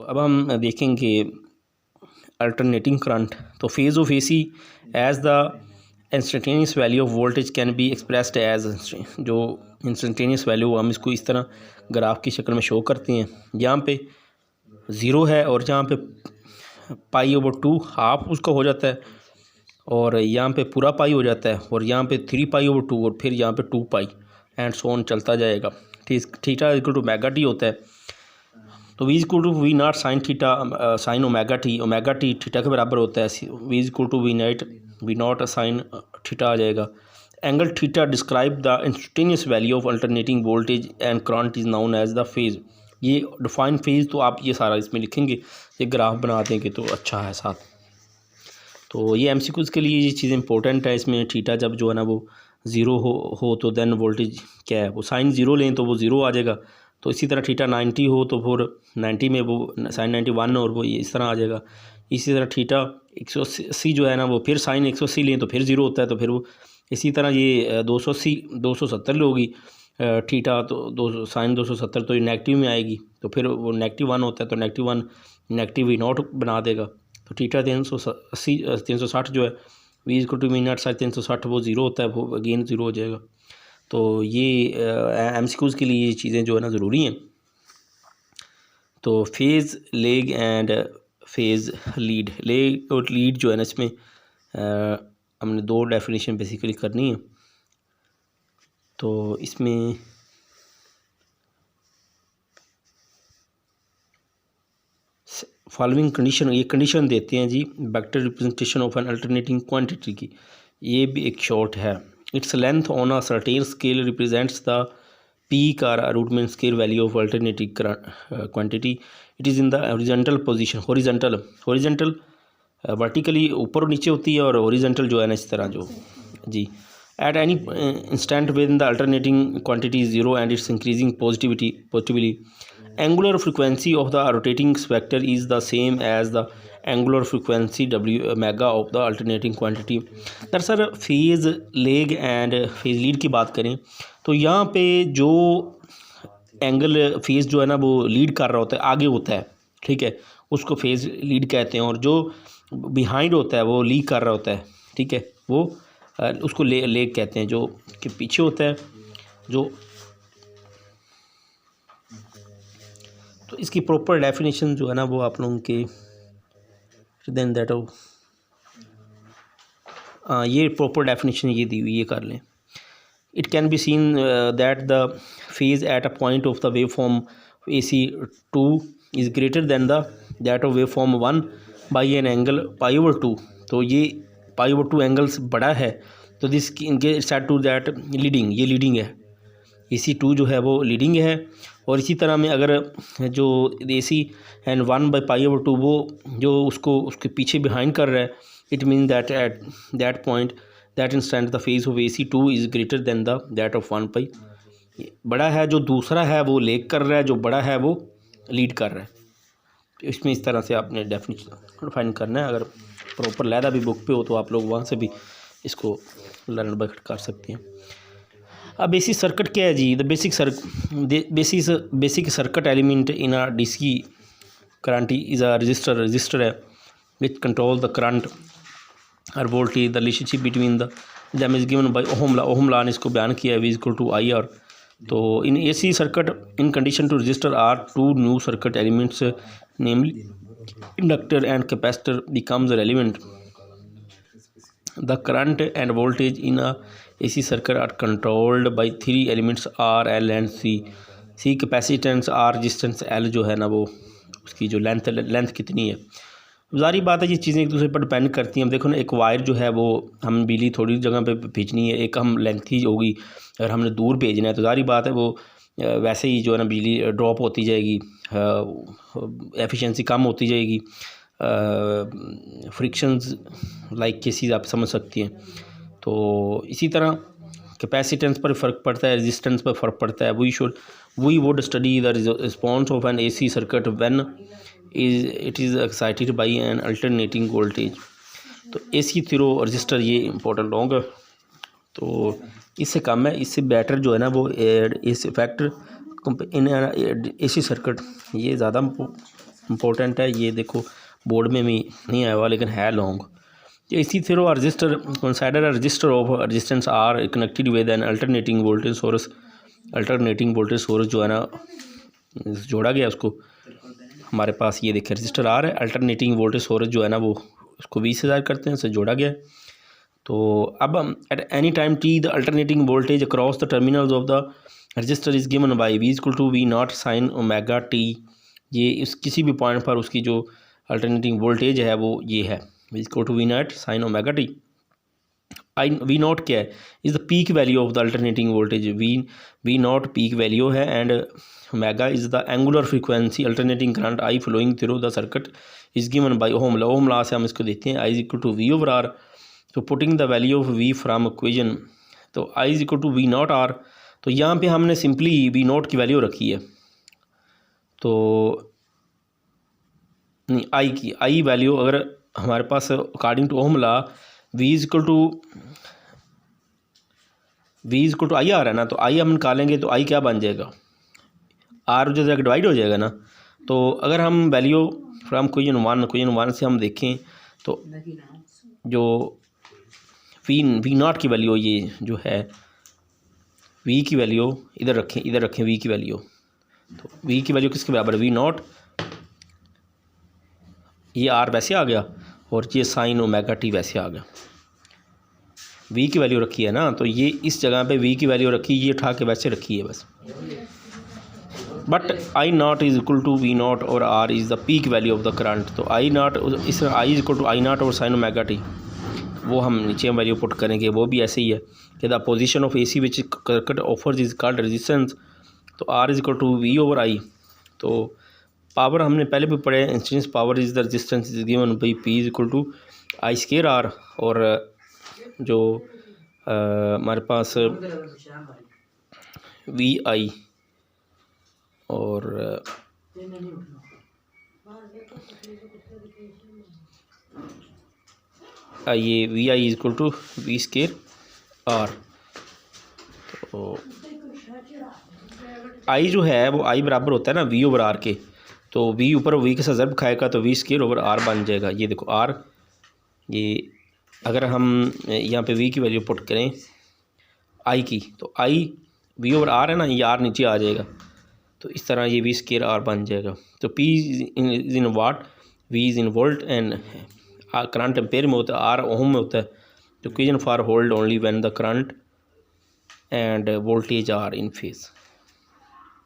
अब हम देखेंगे अल्टरनेटिंग करंट। तो phase of AC as the instantaneous value of voltage can be expressed as, जो इंस्टेंटेनियस वैल्यू हम इसको इस तरह ग्राफ की शक्ल में शो करते हैं। यहाँ पे ज़ीरो है और यहाँ पे π/2 हाफ उसका हो जाता है, और यहाँ पे पूरा पाई हो जाता है, और यहाँ पे 3π/2 और फिर यहाँ पे 2π एंड सो ऑन चलता जाएगा। Theta equal to omega T होता है। तो V equal to V naught sine theta sine omega T theta के बराबर होता है। V equal to V naught sine theta आ जाएगा। Angle theta describe the instantaneous value of alternating voltage and current is known as the phase. ये define phase तो आप ये सारा इसमें लिखेंगे, ये ग्राफ बना देंगे तो अच्छा है साथ। तो ये एमसीक्यूज़ के लिए ये चीज़ इंपॉर्टेंट है। इसमें थीटा जब जो है ना वो ज़ीरो हो तो देन वोल्टेज क्या है, वो साइन ज़ीरो लें तो वो ज़ीरो आ जाएगा। तो इसी तरह थीटा 90 हो तो फिर 90 में वो साइन 91 और वो इस तरह आ जाएगा। इसी तरह थीटा 180 जो है ना वो फिर साइन 180 लें तो फिर ज़ीरो होता है, तो फिर वो इसी तरह ये 280 270 लोगी थीटा, तो दो साइन 270 तो ये नेगेटिव में आएगी, तो फिर वो -1 होता है, तो -1 नेगेटिव वी नॉट बना देगा। तो थीटा 360 जो है V equal to V naught sine 360 वो ज़ीरो होता है, वो अगेन ज़ीरो हो जाएगा। तो ये एमसीक्यूज़ के लिए ये चीज़ें जो है ना ज़रूरी हैं। तो phase leg and phase leg और लीड जो है ना इसमें हमने दो डेफिनेशन बेसिकली करनी है। तो इसमें फॉलोइंग कंडीशन, ये कंडीशन देते हैं जी vector representation of an alternating quantity की। ये भी एक शॉर्ट है। Its length on a certain scale represents the peak और root mean scale value of alternating quantity. It is in the horizontal position. Horizontal vertically ऊपर और नीचे होती है, और हॉरिजॉन्टल जो है ना इस तरह जो जी। At any instant with the alternating quantity is zero and its increasing positively. Angular frequency of the rotating vector is the same as the angular frequency w omega of the alternating quantity। दरअसल phase leg and phase lead की बात करें तो यहाँ पे जो angle phase जो है ना वो लीड कर रहा होता है, आगे होता है, ठीक है, उसको फेज़ लीड कहते हैं। और जो बिहाइंड होता है वो लीड कर रहा होता है, ठीक है, वो उसको लेग कहते हैं। जो कि पीछे होता है जो। तो इसकी प्रॉपर डेफिनेशन जो है ना वो आप लोगों के देन दैट ये प्रॉपर डेफिनेशन ये दी हुई, ये कर लें। It can be seen that the phase at a point of the wave form AC2 is greater than the that of wave form 1 by an angle π/2। तो ये π/2 एंगल्स बड़ा है, तो दिस इनके सेट टू दैट लीडिंग, ये leading है। AC2 जो है वो लीडिंग है। और इसी तरह में अगर जो AC एंड 1/π/2 वो जो उसको उसके पीछे बिहाइंड कर रहा है, it mean that at that point that instant the phase of AC2 is greater than the that of 1π। बड़ा है जो दूसरा है वो लेग कर रहा है, जो बड़ा है वो लीड कर रहा है। तो इसमें इस तरह से आपने डेफिनेशन डिफाइन करना है। अगर प्रॉपर लैदा भी बुक पे हो तो आप लोग वहाँ से भी इसको लर्न बाय कर सकते हैं। अब बेसिक सर्किट क्या है जी? The basic circuit element in a DC current is a resistor है विच कंट्रोल द करंट और voltage. The relationship between the them is given by Ohm law ने इसको बयान किया है, V इक्वल टू IR। तो in AC circuit in condition to resistor R two new circuit elements namely inductor and capacitor becomes relevant. The current and voltage in a AC circuit are controlled by three elements R, L and C। Capacitance R, resistance L जो है ना वो उसकी जो length कितनी है। ज़ाहिर बात है ये चीज़ें एक दूसरे पर डिपेंड करती हैं। अब देखो ना, एक वायर जो है वो हम बिजली थोड़ी जगह पे भेजनी है, एक हम लेंथ ही होगी। अगर हमने दूर भेजना है तो ज़ाहिर बात है वो वैसे ही जो है ना बिजली ड्रॉप होती जाएगी, एफिशिएंसी कम होती जाएगी, फ्रिक्शंस लाइक केसेस आप समझ सकती हैं। तो इसी तरह कैपेसिटेंस पर फ़र्क पड़ता है, रेजिस्टेंस पर फ़र्क पड़ता है। We would study the response of an AC circuit when it is excited by an alternating voltage. तो AC थ्रो रजिस्टर ये इंपॉर्टेंट होगा। तो इससे कम है, इससे बेटर जो है ना वो इस फैक्टर इन AC सर्किट ये ज़्यादा इम्पोर्टेंट है ये, देखो बोर्ड में भी नहीं आया हुआ लेकिन है लॉन्ग। इसी through register consider register of resistance R connected with N alternating voltage source. Alternating voltage source जो है ना जोड़ा गया उसको, हमारे पास ये देखिए रजिस्टर आर है, अल्टरनेटिंग वोल्टेज सोर्स जो है ना वो उसको 20,000 करते हैं, उससे जोड़ा गया। तो अब at any time t the alternating voltage across the terminals of the resistor is given by V equal to V naught sine omega t. ये इस किसी भी पॉइंट पर उसकी जो अल्टरनेटिंग वोल्टेज है वो ये है V equal to V naught sine omega T. I V naught क्या है, is the peak value of the alternating voltage. V naught peak value है and omega is the angular frequency alternating current I flowing through the circuit is given by Ohm law. Ohm law से हम इसको देते हैं I is equal to V over R. तो putting the value of V from equation, तो I is equal to V naught R, तो यहाँ पे हमने सिंपली वी नॉट की वैल्यू रखी है, तो नहीं आई की आई वैल्यू अगर हमारे पास according to Ohm law V is equal to I R है ना, तो आई हम निकालेंगे तो आई क्या बन जाएगा, आर जो जाकर डिवाइड हो जाएगा ना। तो अगर हम वैल्यू फ्राम क्वेश्चन वन से हम देखें तो जो वी नॉट की वैल्यू ये जो है वी की वैल्यू इधर रखें वी की वैल्यू, तो वी की वैल्यू किसके बराबर है, वी नॉट, ये आर वैसे आ गया और ये साइन ओमेगा टी वैसे आ गया। वी की वैल्यू रखी है ना, तो ये इस जगह पे वी की वैल्यू रखी, ये उठा के वैसे रखी है बस। But I naught is equal to V naught और R is the peak value of the current. तो आई नॉट इस I is equal to I naught और साइन ओमेगा टी, वो हम नीचे वैल्यू पुट करेंगे, वो भी ऐसे ही है कि the position of AC which circuit offers is called resistance. तो R is equal to V over I. तो पावर हमने पहले भी पढ़े, instantaneous power is the resistance is given by P is equal to I square R. और जो हमारे पास वी आई और ये V I is equal to V square R. तो आई जो है वो आई बराबर होता है ना वी ओवर आर के, तो वी ऊपर वी के साथ ज़रब खाएगा तो वी स्क्वायर ओवर आर बन जाएगा। ये देखो आर, ये अगर हम यहाँ पे वी की वैल्यू पुट करें आई की, तो आई वी ओवर आर है ना, ये आर नीचे आ जाएगा, तो इस तरह ये वी स्क्वायर आर बन जाएगा। तो P is in watt, V is in volt and current ampere में होता है, आर ओम में होता है। तो equation four hold only when the current and voltage are in phase.